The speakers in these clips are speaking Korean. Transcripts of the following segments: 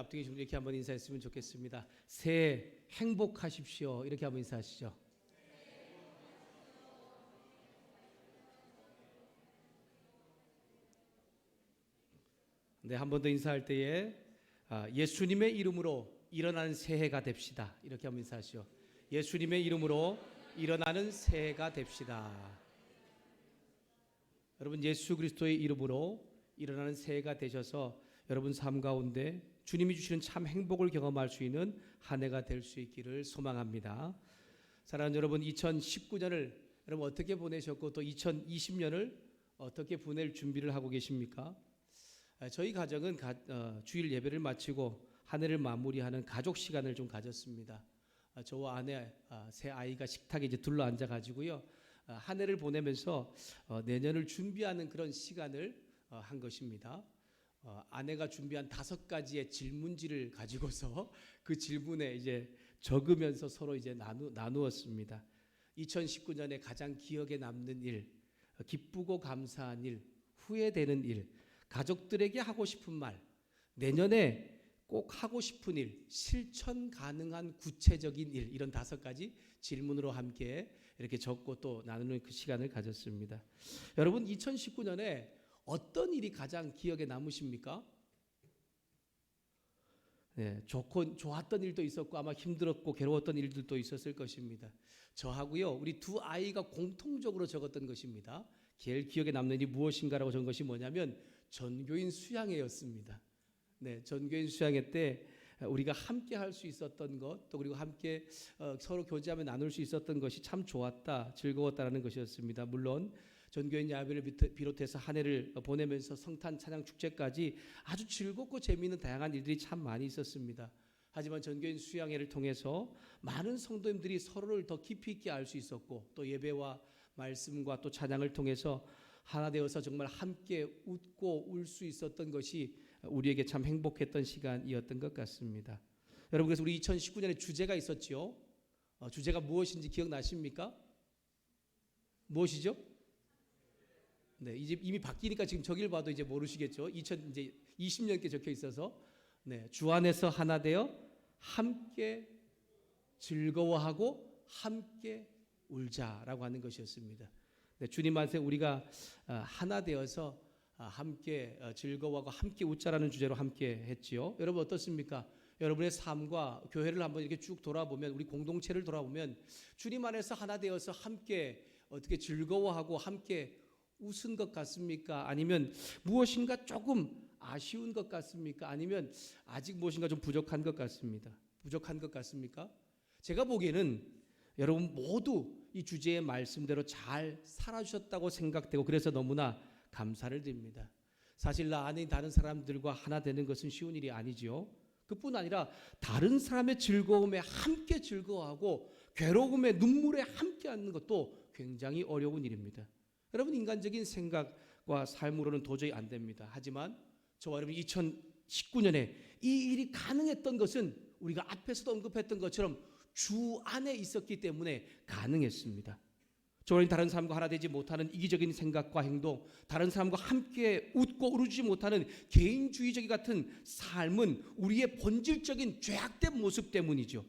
앞뒤 계신 분 이렇게 한번 인사했으면 좋겠습니다. 새해 행복하십시오. 이렇게 한번 인사하시죠. 네, 한 번 더 인사할 때에 예수님의 이름으로 일어나는 새해가 됩시다. 이렇게 한번 인사하시죠. 예수님의 이름으로 일어나는 새해가 됩시다. 여러분, 예수 그리스도의 이름으로 일어나는 새해가 되셔서 여러분 삶 가운데 주님이 주시는 참 행복을 경험할 수 있는 한 해가 될 수 있기를 소망합니다. 사랑하는 여러분, 2019년을 여러분 어떻게 보내셨고 또 2020년을 어떻게 보낼 준비를 하고 계십니까? 저희 가정은 주일 예배를 마치고 한 해를 마무리하는 가족 시간을 좀 가졌습니다. 저와 아내, 세 아이가 식탁에 이제 둘러 앉아 가지고요, 한 해를 보내면서 내년을 준비하는 그런 시간을 한 것입니다. 아내가 준비한 5가지의 질문지를 가지고서 그 질문에 이제 적으면서 서로 이제 나누었습니다. 2019년에 가장 기억에 남는 일, 기쁘고 감사한 일, 후회되는 일, 가족들에게 하고 싶은 말, 내년에 꼭 하고 싶은 일, 실천 가능한 구체적인 일, 이런 5가지 질문으로 함께 이렇게 적고 또 나누는 그 시간을 가졌습니다. 여러분, 2019년에 어떤 일이 가장 기억에 남으십니까? 네, 좋았던 일도 있었고 아마 힘들었고 괴로웠던 일들도 있었을 것입니다. 저하고요, 우리 두 아이가 공통적으로 적었던 것입니다. 제일 기억에 남는 일이 무엇인가라고 적은 것이 뭐냐면 전교인 수양회였습니다. 네, 전교인 수양회 때 우리가 함께 할 수 있었던 것, 또 그리고 함께 서로 교제하며 나눌 수 있었던 것이 참 좋았다, 즐거웠다라는 것이었습니다. 물론 전교인 야외를 비롯해서 한 해를 보내면서 성탄 찬양 축제까지 아주 즐겁고 재미있는 다양한 일들이 참 많이 있었습니다. 하지만 전교인 수양회를 통해서 많은 성도님들이 서로를 더 깊이 있게 알 수 있었고, 또 예배와 말씀과 또 찬양을 통해서 하나 되어서 정말 함께 웃고 울 수 있었던 것이 우리에게 참 행복했던 시간이었던 것 같습니다. 여러분, 그래서 우리 2019년에 주제가 있었지요. 주제가 무엇인지 기억나십니까? 무엇이죠? 네, 이제 이미 바뀌니까 지금 저길 봐도 이제 모르시겠죠. 2020년께 적혀 있어서, 네, 주 안에서 하나 되어 함께 즐거워하고 함께 울자라고 하는 것이었습니다. 네, 주님 안에서 우리가 하나 되어서 함께 즐거워하고 함께 웃자라는 주제로 함께 했지요. 여러분 어떻습니까? 여러분의 삶과 교회를 한번 이렇게 쭉 돌아보면, 우리 공동체를 돌아보면 주님 안에서 하나 되어서 함께 어떻게 즐거워하고 함께 웃은 것 같습니까? 아니면 무엇인가 조금 아쉬운 것 같습니까? 아니면 아직 무엇인가 좀 부족한 것 같습니다. 부족한 것 같습니까? 제가 보기에는 여러분 모두 이 주제의 말씀대로 잘 살아주셨다고 생각되고, 그래서 너무나 감사를 드립니다. 사실 나 안에 다른 사람들과 하나 되는 것은 쉬운 일이 아니지요. 그뿐 아니라 다른 사람의 즐거움에 함께 즐거워하고 괴로움에 눈물에 함께 앉는 것도 굉장히 어려운 일입니다. 여러분, 인간적인 생각과 삶으로는 도저히 안 됩니다. 하지만 저와 여러분 2019년에 이 일이 가능했던 것은 우리가 앞에서도 언급했던 것처럼 주 안에 있었기 때문에 가능했습니다. 저와 다른 사람과 하나 되지 못하는 이기적인 생각과 행동, 다른 사람과 함께 웃고 울어주지 못하는 개인주의적 같은 삶은 우리의 본질적인 죄악된 모습 때문이죠.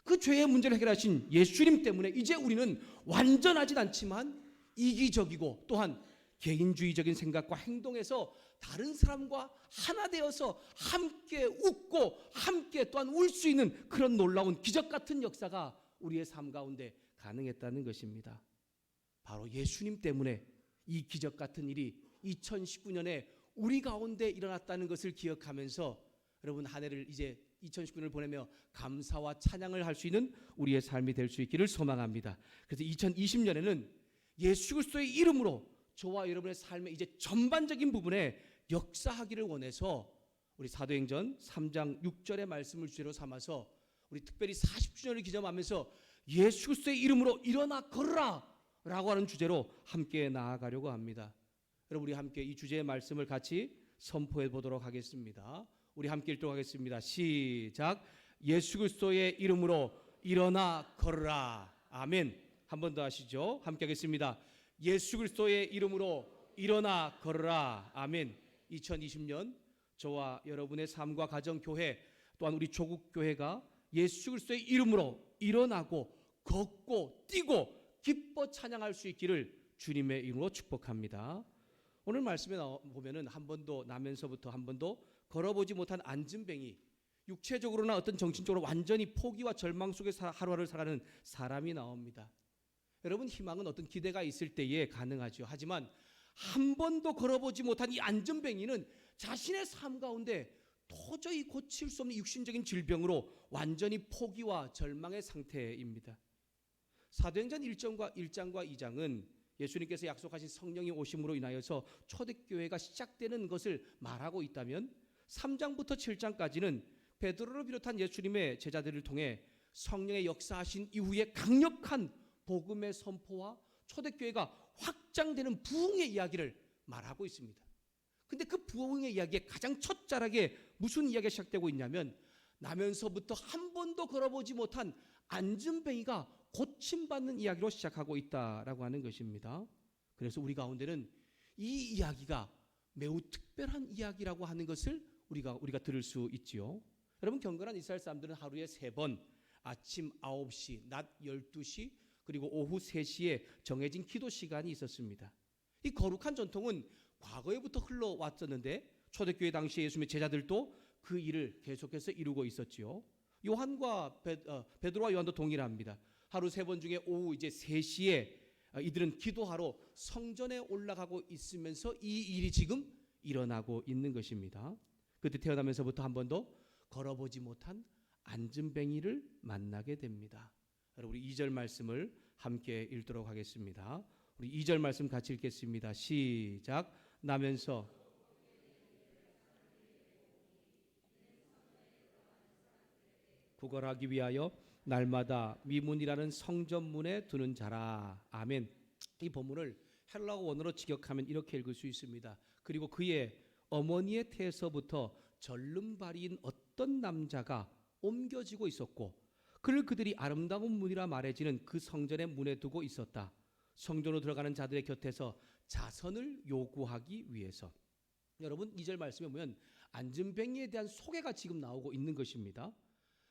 그 죄의 문제를 해결하신 예수님 때문에 이제 우리는 완전하진 않지만 이기적이고 또한 개인주의적인 생각과 행동에서 다른 사람과 하나 되어서 함께 웃고 함께 또한 울 수 있는 그런 놀라운 기적 같은 역사가 우리의 삶 가운데 가능했다는 것입니다. 바로 예수님 때문에 이 기적 같은 일이 2019년에 우리 가운데 일어났다는 것을 기억하면서 여러분 한 해를 이제 2019년을 보내며 감사와 찬양을 할 수 있는 우리의 삶이 될 수 있기를 소망합니다. 그래서 2020년에는 예수 그리스도의 이름으로 저와 여러분의 삶의 이제 전반적인 부분에 역사하기를 원해서 우리 사도행전 3장 6절의 말씀을 주제로 삼아서 우리 특별히 40주년을 기념하면서 예수 그리스도의 이름으로 일어나 걸으라 라고 하는 주제로 함께 나아가려고 합니다. 여러분, 우리 함께 이 주제의 말씀을 같이 선포해 보도록 하겠습니다. 우리 함께 읽도록 하겠습니다. 시작. 예수 그리스도의 이름으로 일어나 걸으라. 아멘. 한 번 더 하시죠. 함께 하겠습니다. 예수 그리스도의 이름으로 일어나 걸으라. 아멘. 2020년 저와 여러분의 삶과 가정, 교회, 또한 우리 조국 교회가 예수 그리스도의 이름으로 일어나고 걷고 뛰고 기뻐 찬양할 수 있기를 주님의 이름으로 축복합니다. 오늘 말씀에 보면은 한 번도 나면서부터 한 번도 걸어보지 못한 안진뱅이, 육체적으로나 어떤 정신적으로 완전히 포기와 절망 속에서 하루하루를 살아가는 사람이 나옵니다. 여러분, 희망은 어떤 기대가 있을 때에 가능하죠. 하지만 한 번도 걸어보지 못한 이 안진뱅이는 자신의 삶 가운데 도저히 고칠 수 없는 육신적인 질병으로 완전히 포기와 절망의 상태입니다. 사도행전 1장과 2장은 예수님께서 약속하신 성령이 오심으로 인하여서 초대교회가 시작되는 것을 말하고 있다면 3장부터 7장까지는 베드로를 비롯한 예수님의 제자들을 통해 성령의 역사하신 이후에 강력한 복음의 선포와 초대교회가 확장되는 부흥의 이야기를 말하고 있습니다. 근데 그 부흥의 이야기의 가장 첫 자락에 무슨 이야기가 시작되고 있냐면 나면서부터 한 번도 걸어보지 못한 안진뱅이가 고침받는 이야기로 시작하고 있다라고 하는 것입니다. 그래서 우리 가운데는 이 이야기가 매우 특별한 이야기라고 하는 것을 우리가 들을 수 있지요. 여러분, 경건한 이스라엘 사람들은 하루에 3번 아침 9시, 낮 12시, 그리고 오후 3시에 정해진 기도 시간이 있었습니다. 이 거룩한 전통은 과거에부터 흘러왔었는데 초대교회 당시 예수님의 제자들도 그 일을 계속해서 이루고 있었지요. 요한과 베드로와 요한도 동일합니다. 하루 3번 중에 오후 이제 3시에 이들은 기도하러 성전에 올라가고 있으면서 이 일이 지금 일어나고 있는 것입니다. 그때 태어나면서부터 한 번도 걸어보지 못한 안진뱅이를 만나게 됩니다. 여러분, 우리 2절 말씀을 함께 읽도록 하겠습니다. 우리 2절 말씀 같이 읽겠습니다. 시작. 나면서 구걸하기 위하여 날마다 미문이라는 성전문에 두는 자라. 아멘. 이 본문을 헬라어 원어로 직역하면 이렇게 읽을 수 있습니다. 그리고 그의 어머니의 태에서부터 절름발이인 어떤 남자가 옮겨지고 있었고 그를 그들이 아름다운 문이라 말해지는 그 성전의 문에 두고 있었다. 성전으로 들어가는 자들의 곁에서 자선을 요구하기 위해서. 여러분, 2절 말씀에 보면 안진뱅이에 대한 소개가 지금 나오고 있는 것입니다.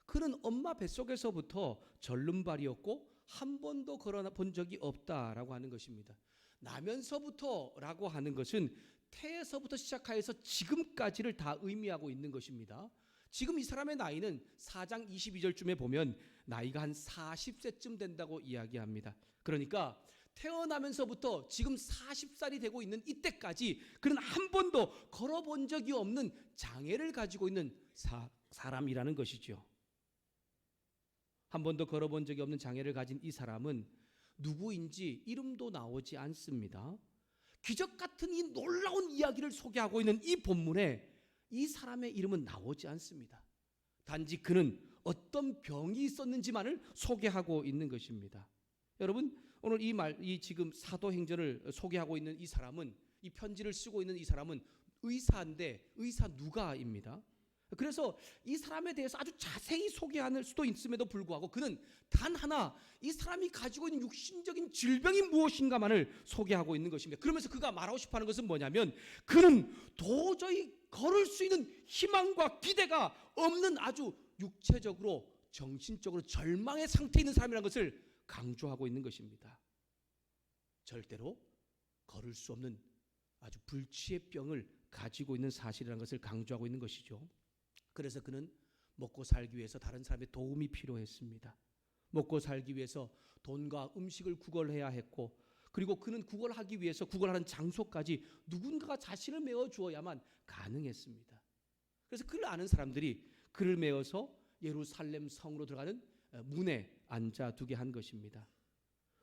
그는 엄마 뱃속에서부터 절름발이었고 한 번도 걸어본 적이 없다라고 하는 것입니다. 나면서부터라고 하는 것은 태에서부터 시작하여서 지금까지를 다 의미하고 있는 것입니다. 지금 이 사람의 나이는 4장 22절쯤에 보면 나이가 한 40세쯤 된다고 이야기합니다. 그러니까 태어나면서부터 지금 40살이 되고 있는 이때까지 그는 한 번도 걸어본 적이 없는 장애를 가지고 있는 사람이라는 것이죠. 한 번도 걸어본 적이 없는 장애를 가진 이 사람은 누구인지 이름도 나오지 않습니다. 기적 같은 이 놀라운 이야기를 소개하고 있는 이 본문에 이 사람의 이름은 나오지 않습니다. 단지 그는 어떤 병이 있었는지만을 소개하고 있는 것입니다. 여러분, 오늘 이 지금 사도행전을 소개하고 있는 이 사람은, 이 편지를 쓰고 있는 이 사람은 의사인데 의사 누가입니다. 그래서 이 사람에 대해서 아주 자세히 소개할 수도 있음에도 불구하고 그는 단 하나 이 사람이 가지고 있는 육신적인 질병이 무엇인가만을 소개하고 있는 것입니다. 그러면서 그가 말하고 싶어하는 것은 뭐냐면 그는 도저히 걸을 수 있는 희망과 기대가 없는 아주 육체적으로 정신적으로 절망의 상태에 있는 사람이라는 것을 강조하고 있는 것입니다. 절대로 걸을 수 없는 아주 불치의 병을 가지고 있는 사실이라는 것을 강조하고 있는 것이죠. 그래서 그는 먹고 살기 위해서 다른 사람의 도움이 필요했습니다. 먹고 살기 위해서 돈과 음식을 구걸해야 했고, 그리고 그는 구걸하기 위해서 구걸하는 장소까지 누군가가 자신을 메어 주어야만 가능했습니다. 그래서 그를 아는 사람들이 그를 메어서 예루살렘 성으로 들어가는 문에 앉아두게 한 것입니다.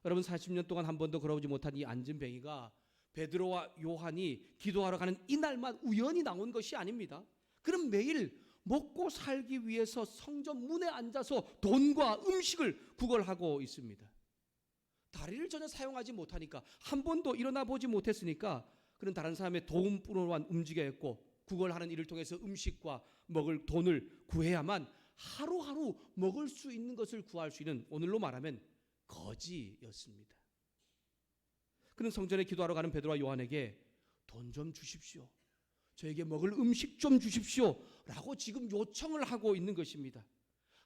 여러분, 40년 동안 한 번도 걸어보지 못한 이 안진뱅이가 베드로와 요한이 기도하러 가는 이날만 우연히 나온 것이 아닙니다. 그는 매일 먹고 살기 위해서 성전 문에 앉아서 돈과 음식을 구걸하고 있습니다. 다리를 전혀 사용하지 못하니까, 한 번도 일어나 보지 못했으니까 그는 다른 사람의 도움으로만 움직여야 했고, 구걸하는 일을 통해서 음식과 먹을 돈을 구해야만 하루하루 먹을 수 있는 것을 구할 수 있는, 오늘로 말하면 거지였습니다. 그는 성전에 기도하러 가는 베드로와 요한에게 돈 좀 주십시오. 저에게 먹을 음식 좀 주십시오 라고 지금 요청을 하고 있는 것입니다.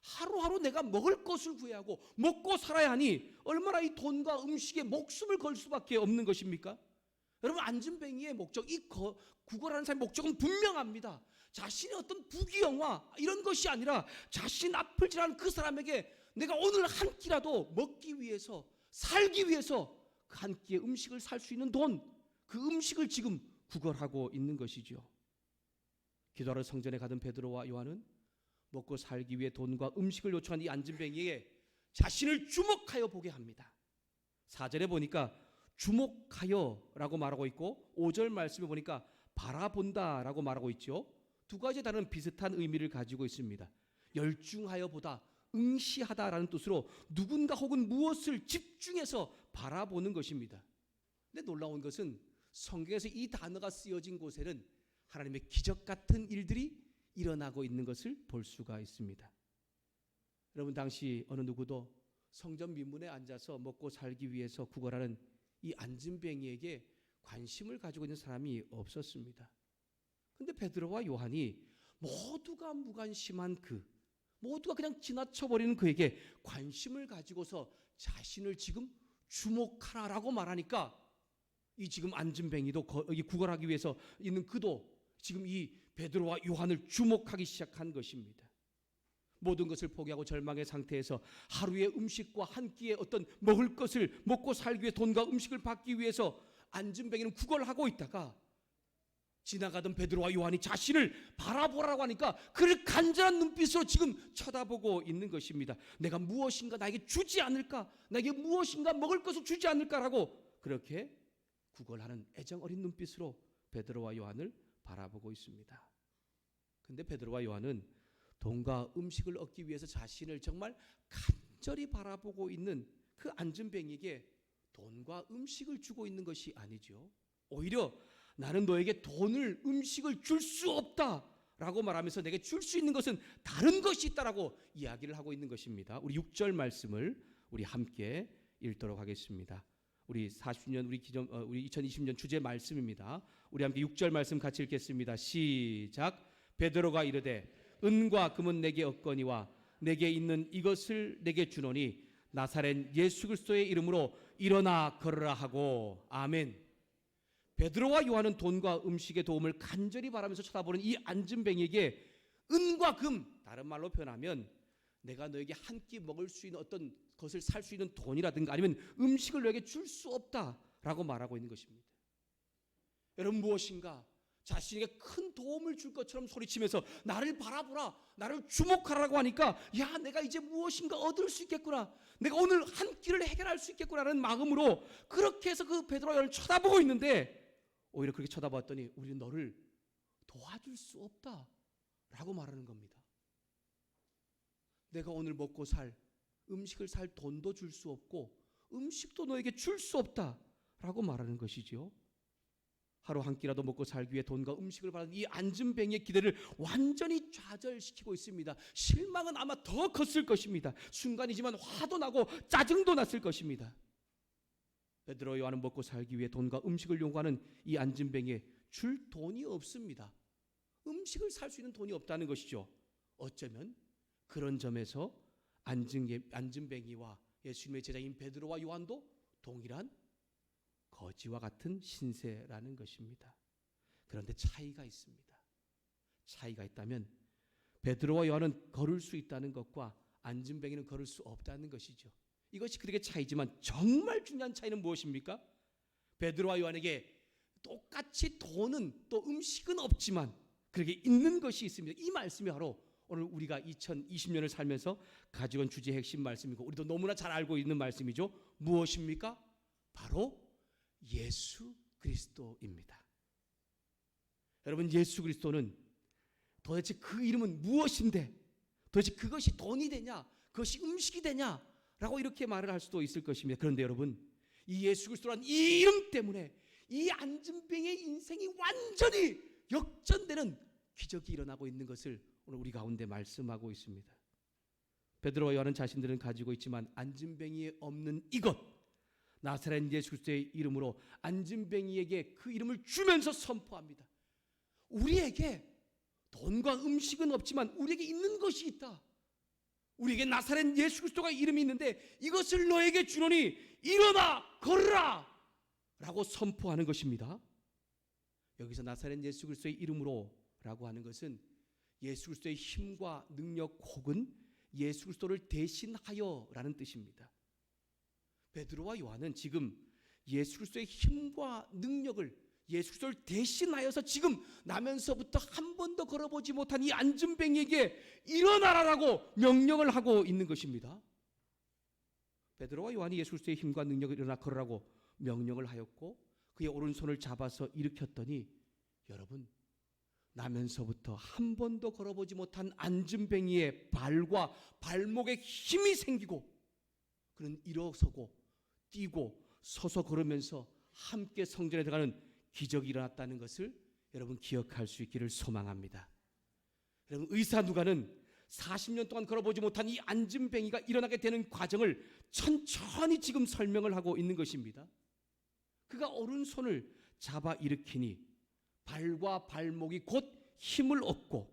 하루하루 내가 먹을 것을 구해야 하고 먹고 살아야 하니 얼마나 이 돈과 음식에 목숨을 걸 수밖에 없는 것입니까? 여러분, 안진뱅이의 목적, 이 구걸하는 사람의 목적은 분명합니다. 자신의 어떤 부귀영화 이런 것이 아니라 자신 앞을 지나는 그 사람에게 내가 오늘 한 끼라도 먹기 위해서, 살기 위해서 그 한 끼의 음식을 살 수 있는 돈, 그 음식을 지금 구걸하고 있는 것이죠. 기도하러 성전에 가던 베드로와 요한은 먹고 살기 위해 돈과 음식을 요청한 이 안진뱅이에게 자신을 주목하여 보게 합니다. 4절에 보니까 주목하여라고 말하고 있고 5절 말씀에 보니까 바라본다라고 말하고 있죠. 두 가지 다른 비슷한 의미를 가지고 있습니다. 열중하여 보다, 응시하다라는 뜻으로 누군가 혹은 무엇을 집중해서 바라보는 것입니다. 근데 놀라운 것은 성경에서 이 단어가 쓰여진 곳에는 하나님의 기적 같은 일들이 일어나고 있는 것을 볼 수가 있습니다. 여러분, 당시 어느 누구도 성전 민문에 앉아서 먹고 살기 위해서 구걸하는 이 안진뱅이에게 관심을 가지고 있는 사람이 없었습니다. 그런데 베드로와 요한이 모두가 무관심한 모두가 그냥 지나쳐버리는 그에게 관심을 가지고서 자신을 지금 주목하라라고 말하니까 이 지금 안진뱅이도 구걸하기 위해서 있는 그도 지금 이 베드로와 요한을 주목하기 시작한 것입니다. 모든 것을 포기하고 절망의 상태에서 하루의 음식과 한 끼의 어떤 먹을 것을 먹고 살기 위해 돈과 음식을 받기 위해서 안진뱅이는 구걸하고 있다가 지나가던 베드로와 요한이 자신을 바라보라고 하니까 그를 간절한 눈빛으로 지금 쳐다보고 있는 것입니다. 내가 무엇인가 나에게 주지 않을까? 나에게 무엇인가 먹을 것을 주지 않을까라고 그렇게 구걸하는 애정 어린 눈빛으로 베드로와 요한을 바라보고 있습니다. 그런데 베드로와 요한은 돈과 음식을 얻기 위해서 자신을 정말 간절히 바라보고 있는 그 안진뱅이에게 돈과 음식을 주고 있는 것이 아니죠. 오히려 나는 너에게 돈을, 음식을 줄 수 없다라고 말하면서 내게 줄 수 있는 것은 다른 것이 있다라고 이야기를 하고 있는 것입니다. 우리 6절 말씀을 우리 함께 읽도록 하겠습니다. 우리 40년 우리 2020년 주제 말씀입니다. 우리 함께 6절 말씀 같이 읽겠습니다. 시작. 베드로가 이르되 은과 금은 내게 없거니와 내게 있는 이것을 내게 주노니 나사렛 예수 그리스도의 이름으로 일어나 걸으라 하고. 아멘. 베드로와 요한은 돈과 음식의 도움을 간절히 바라면서 쳐다보는 이 안진뱅이에게 은과 금, 다른 말로 표현하면 내가 너에게 한 끼 먹을 수 있는 어떤 것을 살 수 있는 돈이라든가 아니면 음식을 너에게 줄 수 없다라고 말하고 있는 것입니다. 여러분, 무엇인가 자신에게 큰 도움을 줄 것처럼 소리치면서 나를 바라보라, 나를 주목하라고 하니까 야, 내가 이제 무엇인가 얻을 수 있겠구나, 내가 오늘 한 끼를 해결할 수 있겠구나라는 마음으로 그렇게 해서 그 베드로와 요한을 쳐다보고 있는데 오히려 그렇게 쳐다봤더니 우리는 너를 도와줄 수 없다라고 말하는 겁니다. 내가 오늘 먹고 살 음식을 살 돈도 줄 수 없고 음식도 너에게 줄 수 없다라고 말하는 것이죠. 하루 한 끼라도 먹고 살기 위해 돈과 음식을 받은 이 안진뱅이의 기대를 완전히 좌절시키고 있습니다. 실망은 아마 더 컸을 것입니다. 순간이지만 화도 나고 짜증도 났을 것입니다. 베드로 요한은 먹고 살기 위해 돈과 음식을 요구하는 이 안진뱅이에 줄 돈이 없습니다. 음식을 살 수 있는 돈이 없다는 것이죠. 어쩌면 그런 점에서 안진뱅이와 예수님의 제자인 베드로와 요한도 동일한 거지와 같은 신세라는 것입니다. 그런데 차이가 있습니다. 차이가 있다면 베드로와 요한은 걸을 수 있다는 것과 안진뱅이는 걸을 수 없다는 것이죠. 이것이 그들의 차이지만 정말 중요한 차이는 무엇입니까? 베드로와 요한에게 똑같이 돈은 또 음식은 없지만 그에게 있는 것이 있습니다. 이 말씀이 바로 오늘 우리가 2020년을 살면서 가지고 온 주제의 핵심 말씀이고 우리도 너무나 잘 알고 있는 말씀이죠. 무엇입니까? 바로 예수 그리스도입니다. 여러분, 예수 그리스도는 도대체 그 이름은 무엇인데 도대체 그것이 돈이 되냐, 그것이 음식이 되냐 라고 이렇게 말을 할 수도 있을 것입니다. 그런데 여러분, 이 예수 그리스도라는 이 이름 때문에 이 안진뱅이의 인생이 완전히 역전되는 기적이 일어나고 있는 것을 오늘 우리 가운데 말씀하고 있습니다. 베드로와 요한은 자신들은 가지고 있지만 안진뱅이에 없는 이것, 나사렛 예수 그리스도의 이름으로 안진뱅이에게 그 이름을 주면서 선포합니다. 우리에게 돈과 음식은 없지만 우리에게 있는 것이 있다. 우리에게 나사렛 예수 그리스도가 이름이 있는데 이것을 너에게 주노니 일어나 걸으라 라고 선포하는 것입니다. 여기서 나사렛 예수 그리스도의 이름으로 라고 하는 것은 예수 그리스도의 힘과 능력 혹은 예수 그리스도를 대신하여 라는 뜻입니다. 베드로와 요한은 지금 예수 그리스도의 힘과 능력을 예수 그리스도를 대신하여서 지금 나면서부터 한 번도 걸어보지 못한 이 안진뱅이에게 일어나라라고 명령을 하고 있는 것입니다. 베드로와 요한이 예수 그리스도의 힘과 능력을 일어나 걸으라고 명령을 하였고 그의 오른손을 잡아서 일으켰더니 여러분, 나면서부터 한 번도 걸어보지 못한 안진뱅이의 발과 발목에 힘이 생기고 그는 일어서고 뛰고 서서 걸으면서 함께 성전에 들어가는 기적이 일어났다는 것을 여러분 기억할 수 있기를 소망합니다. 여러분, 의사 누가는 40년 동안 걸어보지 못한 이 안진뱅이가 일어나게 되는 과정을 천천히 지금 설명을 하고 있는 것입니다. 그가 오른손을 잡아 일으키니 발과 발목이 곧 힘을 얻고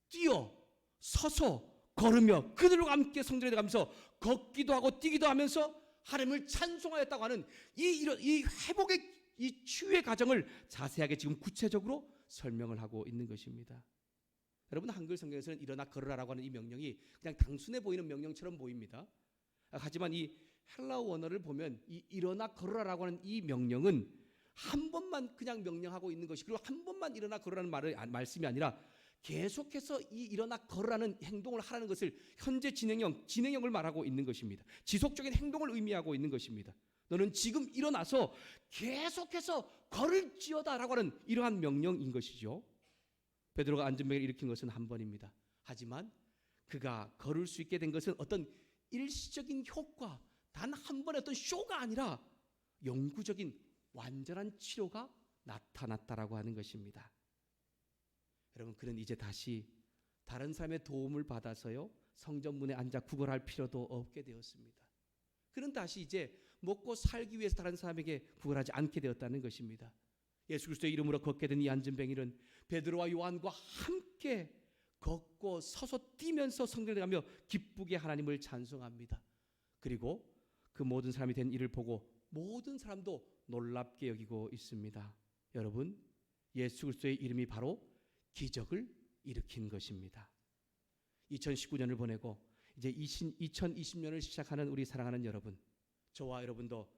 뛰어 서서 걸으며 그들과 함께 성전에 들어가면서 걷기도 하고 뛰기도 하면서 하나님을 찬송하였다고 하는 이 회복의 이 치유의 과정을 자세하게 지금 구체적으로 설명을 하고 있는 것입니다. 여러분, 한글 성경에서는 일어나 걸으라라고 하는 이 명령이 그냥 단순해 보이는 명령처럼 보입니다. 하지만 이 헬라어 원어를 보면 이 일어나 걸으라라고 하는 이 명령은 한 번만 그냥 명령하고 있는 것이, 그리고 한 번만 일어나 걸으라는 말씀이 아니라 계속해서 이 일어나 걸으라는 행동을 하라는 것을 현재 진행형을 말하고 있는 것입니다. 지속적인 행동을 의미하고 있는 것입니다. 너는 지금 일어나서 계속해서 걸을지어다라고 하는 이러한 명령인 것이죠. 베드로가 안진뱅이를 일으킨 것은 한 번입니다. 하지만 그가 걸을 수 있게 된 것은 어떤 일시적인 효과, 단 한 번의 어떤 쇼가 아니라 영구적인 완전한 치료가 나타났다라고 하는 것입니다. 여러분, 그는 이제 다시 다른 사람의 도움을 받아서요 성전문에 앉아 구걸할 필요도 없게 되었습니다. 그는 다시 이제 먹고 살기 위해서 다른 사람에게 구걸하지 않게 되었다는 것입니다. 예수 그리스도의 이름으로 걷게 된 이 안진뱅이는 베드로와 요한과 함께 걷고 서서 뛰면서 성전에 가며 기쁘게 하나님을 찬송합니다. 그리고 그 모든 사람이 된 일을 보고 모든 사람도 놀랍게 여기고 있습니다. 여러분, 예수 그리스도의 이름이 바로 기적을 일으킨 것입니다. 2019년을 보내고 이제 2020년을 시작하는 우리 사랑하는 여러분, 저와 여러분도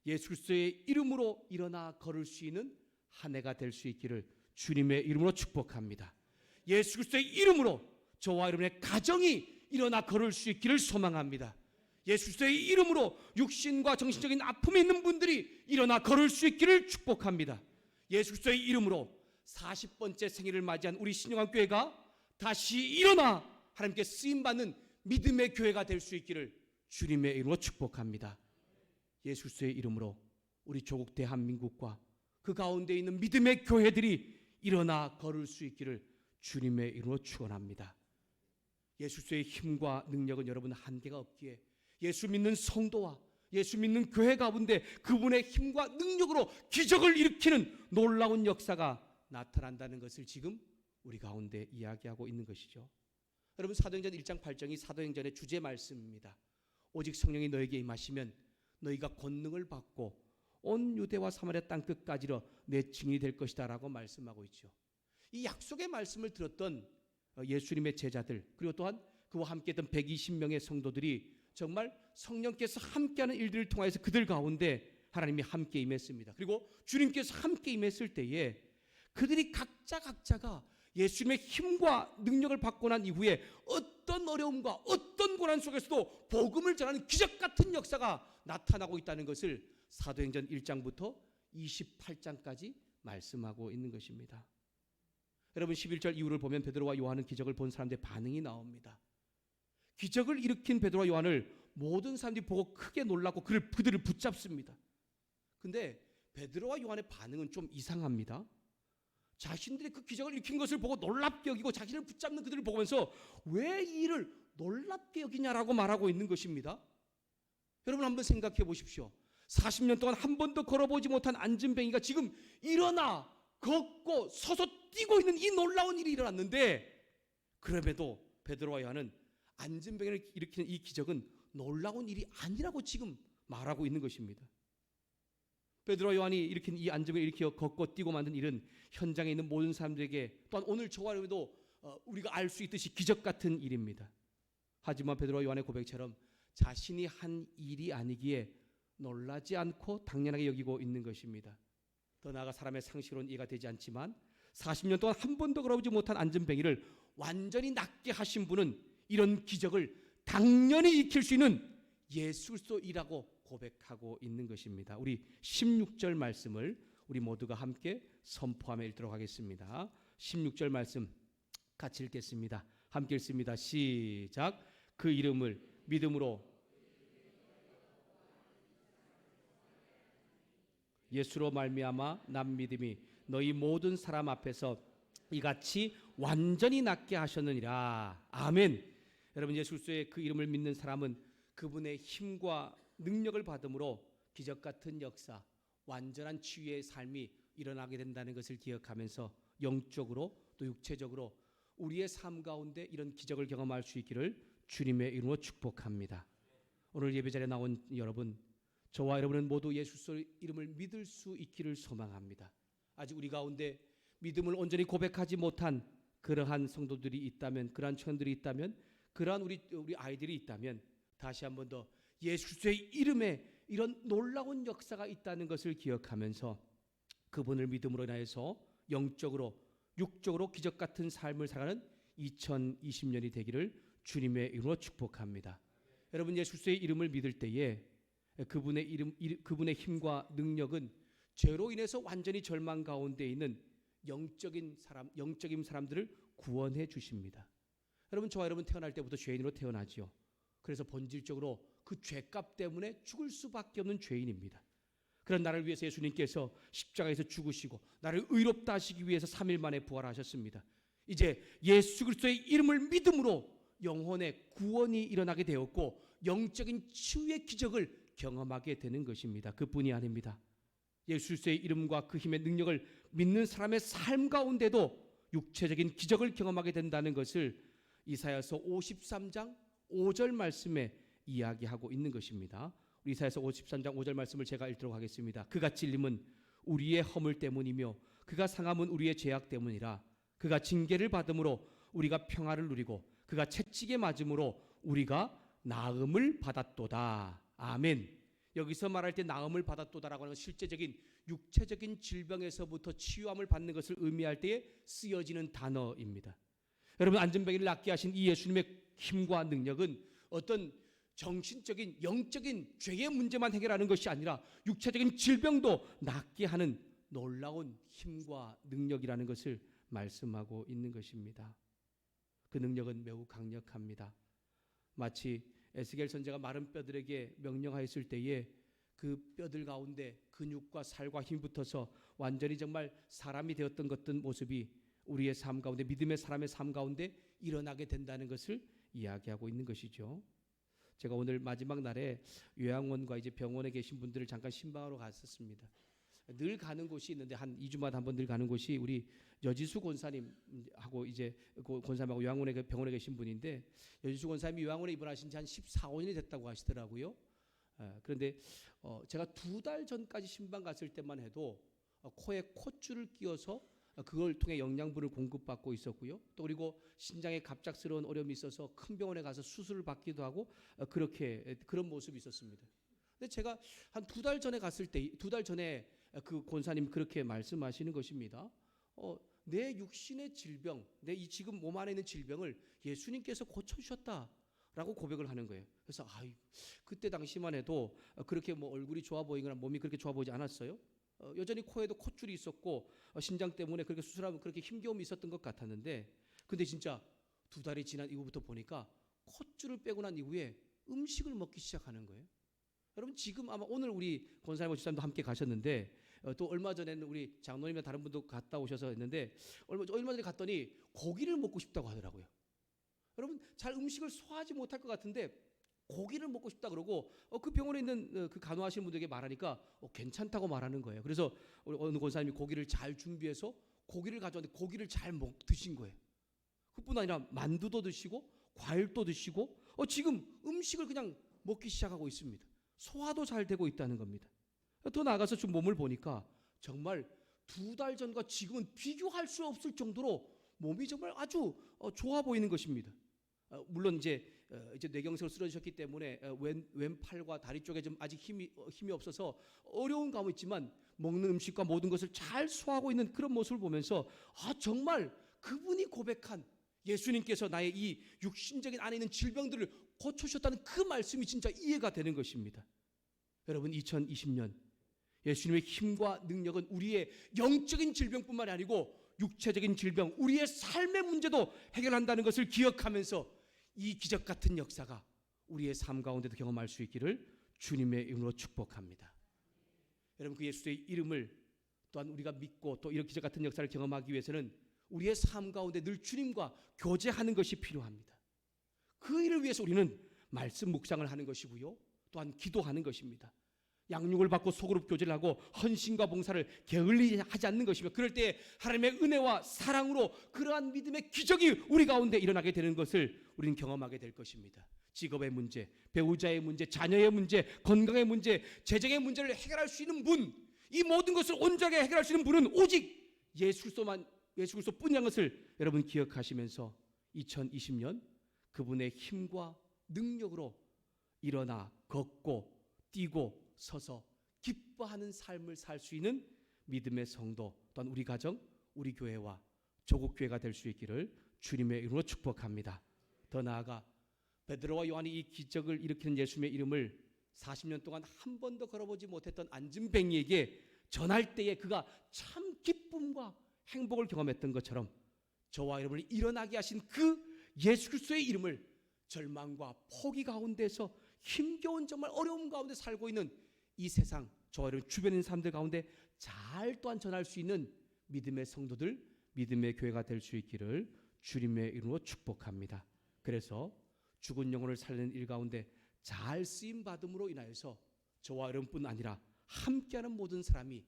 예수 그리스도의 이름으로 일어나 걸을 수 있는 한 해가 될 수 있기를 주님의 이름으로 축복합니다. 예수 그리스도의 이름으로 저와 여러분의 가정이 일어나 걸을 수 있기를 소망합니다. 예수 그리스도의 이름으로 육신과 정신적인 아픔이 있는 분들이 일어나 걸을 수 있기를 축복합니다. 예수 그리스도의 이름으로 40번째 생일을 맞이한 우리 신영환교회가 다시 일어나 하나님께 쓰임받는 믿음의 교회가 될 수 있기를 주님의 이름으로 축복합니다. 예수 그리스도의 이름으로 우리 조국 대한민국과 그 가운데 있는 믿음의 교회들이 일어나 걸을 수 있기를 주님의 이름으로 축원합니다. 예수 그리스도의 힘과 능력은 여러분 한계가 없기에 예수 믿는 성도와 예수 믿는 교회 가운데 그분의 힘과 능력으로 기적을 일으키는 놀라운 역사가 나타난다는 것을 지금 우리 가운데 이야기하고 있는 것이죠. 여러분, 사도행전 1장 8절이 사도행전의 주제 말씀입니다. 오직 성령이 너에게 임하시면 너희가 권능을 받고 온 유대와 사마리아 땅 끝까지로 내 증인이 될 것이다 라고 말씀하고 있죠. 이 약속의 말씀을 들었던 예수님의 제자들, 그리고 또한 그와 함께했던 120명의 성도들이 정말 성령께서 함께하는 일들을 통해서 그들 가운데 하나님이 함께 임했습니다. 그리고 주님께서 함께 임했을 때에 그들이 각자가 예수님의 힘과 능력을 받고 난 이후에 어떤 어려움과 어떤 고난 속에서도 복음을 전하는 기적 같은 역사가 나타나고 있다는 것을 사도행전 1장부터 28장까지 말씀하고 있는 것입니다. 여러분, 11절 이후를 보면 베드로와 요한은 기적을 본 사람들의 반응이 나옵니다. 기적을 일으킨 베드로와 요한을 모든 사람들이 보고 크게 놀랐고 그들을 붙잡습니다. 근데 베드로와 요한의 반응은 좀 이상합니다. 자신들이 그 기적을 일으킨 것을 보고 놀랍게 여기고 자신을 붙잡는 그들을 보면서 왜 이 일을 놀랍게 여기냐라고 말하고 있는 것입니다. 여러분, 한번 생각해 보십시오. 40년 동안 한 번도 걸어보지 못한 안진뱅이가 지금 일어나 걷고 서서 뛰고 있는 이 놀라운 일이 일어났는데, 그럼에도 베드로와 요한은 안전병을 일으키는 이 기적은 놀라운 일이 아니라고 지금 말하고 있는 것입니다. 베드로와 요한이 일으킨 이 안전병을 일으켜 걷고 뛰고 만든 일은 현장에 있는 모든 사람들에게, 또한 오늘 저와 여러분도 우리가 알 수 있듯이 기적 같은 일입니다. 하지만 베드로와 요한의 고백처럼 자신이 한 일이 아니기에 놀라지 않고 당연하게 여기고 있는 것입니다. 더 나아가 사람의 상식으로는 이해가 되지 않지만 40년 동안 한 번도 걸어보지 못한 안전뱅이를 완전히 낫게 하신 분은 이런 기적을 당연히 익힐 수 있는 예수 그리스도이라고 고백하고 있는 것입니다. 우리 16절 말씀을 우리 모두가 함께 선포하며 읽도록 하겠습니다. 16절 말씀 같이 읽겠습니다. 함께 읽습니다. 시작. 그 이름을 믿음으로 예수로 말미암아 난 믿음이 너희 모든 사람 앞에서 이같이 완전히 낫게 하셨느니라. 아멘. 여러분, 예수 그리스도의 그 이름을 믿는 사람은 그분의 힘과 능력을 받음으로 기적 같은 역사, 완전한 치유의 삶이 일어나게 된다는 것을 기억하면서 영적으로 또 육체적으로 우리의 삶 가운데 이런 기적을 경험할 수 있기를 주님의 이름으로 축복합니다. 오늘 예배자리에 나온 여러분, 저와 여러분은 모두 예수 그리스도의 이름을 믿을 수 있기를 소망합니다. 아직 우리 가운데 믿음을 온전히 고백하지 못한 그러한 성도들이 있다면, 그러한 청년들이 있다면, 그러한 우리 아이들이 있다면 다시 한 번 더 예수 그리스도의 이름에 이런 놀라운 역사가 있다는 것을 기억하면서 그분을 믿음으로 인하여서 영적으로 육적으로 기적 같은 삶을 살아가는 2020년이 되기를 주님의 이름으로 축복합니다. 여러분, 예수 그리스도의 이름을 믿을 때에 그분의 힘과 능력은 죄로 인해서 완전히 절망 가운데 있는 영적인 사람들을 구원해 주십니다. 여러분, 저와 여러분 태어날 때부터 죄인으로 태어나지요. 그래서 본질적으로 그 죄값 때문에 죽을 수밖에 없는 죄인입니다. 그런 나를 위해서 예수님께서 십자가에서 죽으시고 나를 의롭다 하시기 위해서 3일 만에 부활하셨습니다. 이제 예수 그리스도의 이름을 믿음으로 영혼의 구원이 일어나게 되었고 영적인 치유의 기적을 경험하게 되는 것입니다. 그뿐이 아닙니다. 예수 그리스도의 이름과 그 힘의 능력을 믿는 사람의 삶 가운데도 육체적인 기적을 경험하게 된다는 것을 이사야서 53장 5절 말씀에 이야기하고 있는 것입니다. 우리 이사야서 53장 5절 말씀을 제가 읽도록 하겠습니다. 그가 찔림은 우리의 허물 때문이며 그가 상함은 우리의 죄악 때문이라. 그가 징계를 받음으로 우리가 평화를 누리고 그가 채찍에 맞음으로 우리가 나음을 받았도다. 아멘. 여기서 말할 때 나음을 받았도다라고 하는 실제적인 육체적인 질병에서부터 치유함을 받는 것을 의미할 때에 쓰여지는 단어입니다. 여러분, 안전병이를 낫게 하신 이 예수님의 힘과 능력은 어떤 정신적인 영적인 죄의 문제만 해결하는 것이 아니라 육체적인 질병도 낫게 하는 놀라운 힘과 능력이라는 것을 말씀하고 있는 것입니다. 그 능력은 매우 강력합니다. 마치 에스겔 선지자가 마른 뼈들에게 명령하였을 때에 그 뼈들 가운데 근육과 살과 힘이 붙어서 완전히 정말 사람이 되었던 것던 모습이 우리의 삶 가운데, 믿음의 사람의 삶 가운데 일어나게 된다는 것을 이야기하고 있는 것이죠. 제가 오늘 마지막 날에 요양원과 이제 병원에 계신 분들을 잠깐 신방하러 갔었습니다. 늘 가는 곳이 있는데 한 2주마다 한 번 늘 가는 곳이 우리 여지수 권사님하고 이제 권사님하고 요양원에 병원에 계신 분인데, 여지수 권사님이 요양원에 입원하신 지 한 14, 15년이 됐다고 하시더라고요. 그런데 제가 2달 전까지 신방 갔을 때만 해도 코에 콧줄을 끼워서 그걸 통해 영양분을 공급받고 있었고요. 또 그리고 신장에 갑작스러운 어려움이 있어서 큰 병원에 가서 수술을 받기도 하고 그런 모습이 있었습니다. 근데 제가 한 2달 전에 갔을 때, 2달 전에 그 권사님 그렇게 말씀하시는 것입니다. 내 육신의 질병, 내 이 지금 몸 안에 있는 질병을 예수님께서 고쳐주셨다라고 고백을 하는 거예요. 그래서 그때 당시만 해도 그렇게 뭐 얼굴이 좋아 보이거나 몸이 그렇게 좋아 보이지 않았어요. 여전히 코에도 콧줄이 있었고 신장 때문에 그렇게 수술하면 그렇게 힘겨움이 있었던 것 같았는데, 근데 진짜 2달이 지난 이후부터 보니까 콧줄을 빼고 난 이후에 음식을 먹기 시작하는 거예요. 여러분, 지금 아마 오늘 우리 권사님 집사님도 함께 가셨는데 또 얼마 전에는 우리 장로님이나 다른 분도 갔다 오셔서 했는데 얼마 전에 갔더니 고기를 먹고 싶다고 하더라고요. 여러분, 잘 음식을 소화하지 못할 것 같은데 고기를 먹고 싶다 그러고 그 병원에 있는 그 간호하시는 분들에게 말하니까 괜찮다고 말하는 거예요. 그래서 어느 권사님이 고기를 잘 준비해서 고기를 가져왔는데 고기를 잘 드신 거예요. 그뿐 아니라 만두도 드시고 과일도 드시고 지금 음식을 그냥 먹기 시작하고 있습니다. 소화도 잘 되고 있다는 겁니다. 더 나아가서 좀 몸을 보니까 정말 2달 전과 지금은 비교할 수 없을 정도로 몸이 정말 아주 좋아 보이는 것입니다. 물론 이제 뇌경색으로 쓰러지셨기 때문에 왼팔과 다리 쪽에 좀 아직 힘이 없어서 어려운 감은 있지만 먹는 음식과 모든 것을 잘 소화하고 있는 그런 모습을 보면서 정말 그분이 고백한 예수님께서 나의 이 육신적인 안에 있는 질병들을 고쳐주셨다는 그 말씀이 진짜 이해가 되는 것입니다. 여러분 2020년 예수님의 힘과 능력은 우리의 영적인 질병뿐만 아니고 육체적인 질병, 우리의 삶의 문제도 해결한다는 것을 기억하면서 이 기적 같은 역사가 우리의 삶 가운데도 경험할 수 있기를 주님의 이름으로 축복합니다. 여러분 그 예수의 이름을 또한 우리가 믿고 또 이런 기적 같은 역사를 경험하기 위해서는 우리의 삶 가운데 늘 주님과 교제하는 것이 필요합니다. 그 일을 위해서 우리는 말씀 묵상을 하는 것이고요. 또한 기도하는 것입니다. 양육을 받고 소그룹 교제를 하고 헌신과 봉사를 게을리하지 않는 것이며 그럴 때 하나님의 은혜와 사랑으로 그러한 믿음의 기적이 우리 가운데 일어나게 되는 것을 우리는 경험하게 될 것입니다. 직업의 문제, 배우자의 문제, 자녀의 문제, 건강의 문제, 재정의 문제를 해결할 수 있는 분, 이 모든 것을 온전하게 해결할 수 있는 분은 오직 예수 그리스도뿐이라는 것을 여러분 기억하시면서 2020년 그분의 힘과 능력으로 일어나 걷고 뛰고 서서 기뻐하는 삶을 살 수 있는 믿음의 성도 또한 우리 가정, 우리 교회와 조국교회가 될 수 있기를 주님의 이름으로 축복합니다. 더 나아가 베드로와 요한이 이 기적을 일으키는 예수님의 이름을 40년 동안 한 번도 걸어보지 못했던 안진뱅이에게 전할 때에 그가 참 기쁨과 행복을 경험했던 것처럼 저와 여러분을 일어나게 하신 그 예수 그리스도의 이름을 절망과 포기 가운데서 힘겨운 정말 어려움 가운데 살고 있는 이 세상 저와 여러분 주변에 있는 사람들 가운데 잘 또한 전할 수 있는 믿음의 성도들, 믿음의 교회가 될 수 있기를 주님의 이름으로 축복합니다. 그래서 죽은 영혼을 살리는 일 가운데 잘 쓰임 받음으로 인하여서 저와 여러분뿐 아니라 함께하는 모든 사람이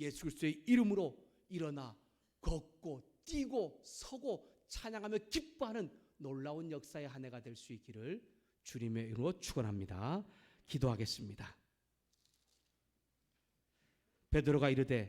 예수 그리스도의 이름으로 일어나 걷고 뛰고 서고 찬양하며 기뻐하는 놀라운 역사의 한 해가 될 수 있기를 주님의 이름으로 축원합니다. 기도하겠습니다. 베드로가 이르되